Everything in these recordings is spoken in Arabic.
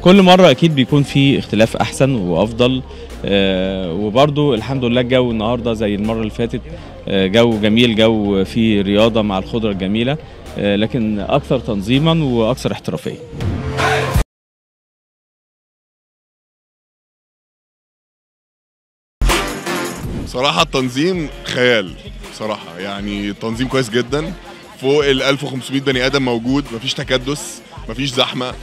كل مرة أكيد بيكون في اختلاف أحسن وأفضل. وبرضو الحمد لله الجو النهاردة زي المرة اللي فاتت، جو جميل، جو فيه رياضة مع الخضرة الجميلة، لكن أكثر تنظيما وأكثر احترافية. صراحة التنظيم خيال صراحة، يعني التنظيم كويس جدا، فوق ال 1500 بني آدم موجود، مفيش تكدس، مفيش زحمة،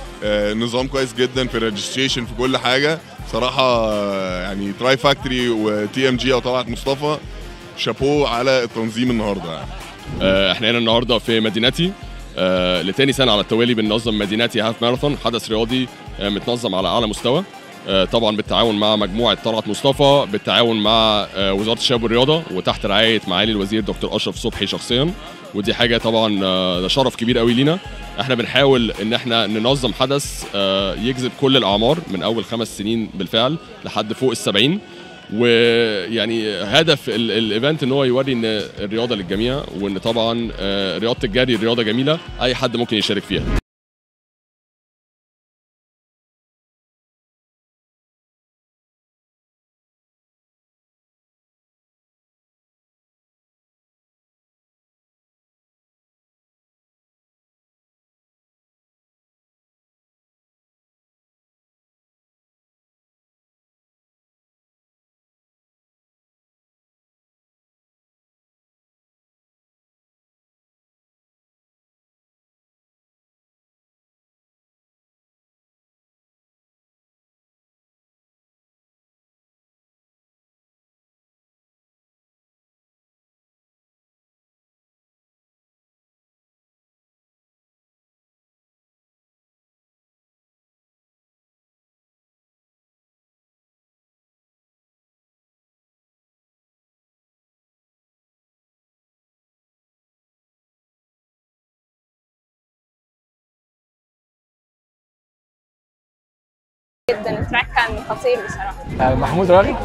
نظام كويس جدا في الريجستريشن في كل حاجة صراحة. يعني تراي فاكتوري وتي ام جي او طلعت مصطفى، شابوه على التنظيم النهارده يعني. احنا هنا النهارده في مدينتي، لتاني سنة على التوالي بننظم مدينتي هاف ماراثون، حدث رياضي متنظم على أعلى مستوى، طبعا بالتعاون مع مجموعة طلعت مصطفى، بالتعاون مع وزارة الشباب والرياضة، وتحت رعاية معالي الوزير دكتور أشرف صبحي شخصيا، ودي حاجة طبعا ده شرف كبير قوي لينا. احنا بنحاول ان احنا ننظم حدث يجذب كل الأعمار من أول 5 سنين بالفعل لحد فوق ال70، ويعني هدف الايفنت ان هو يوري ان الرياضة للجميع، وان طبعا رياضة الجري رياضة جميلة اي حد ممكن يشارك فيها. جدا التراك كان خطير بصراحه. محمود راغب،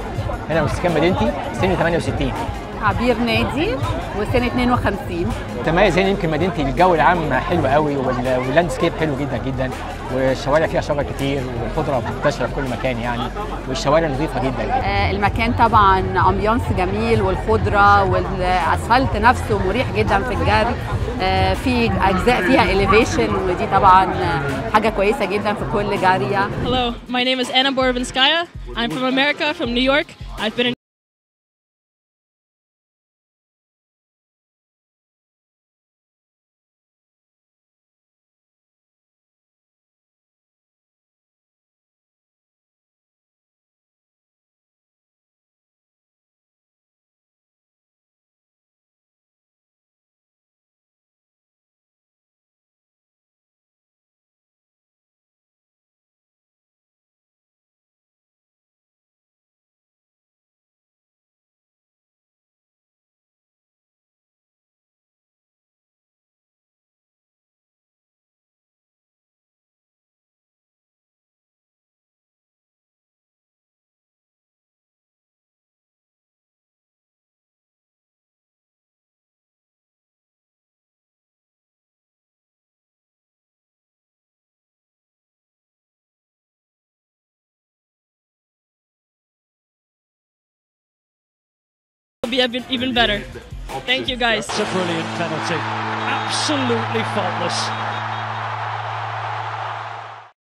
هنا من سكان مدينتي، سني 68. عبير نادي وسنه 52. تميز هنا يمكن مدينتي الجو العام حلو قوي، واللاند سكيب حلو جدا جدا، والشوارع فيها شجر كتير والخضره منتشره في كل مكان يعني، والشوارع نظيفه جدا. المكان طبعا امبيانس جميل، والخضره والاسفلت نفسه مريح جدا في الجري، في اجزاء فيها elevation، ودي طبعا حاجه كويسه جدا في كل جاريه. Hello, my name is Anna Borovinskaya. I'm from America, from New York. I've been in be even better. Thank you guys. It's a brilliant penalty. Absolutely faultless.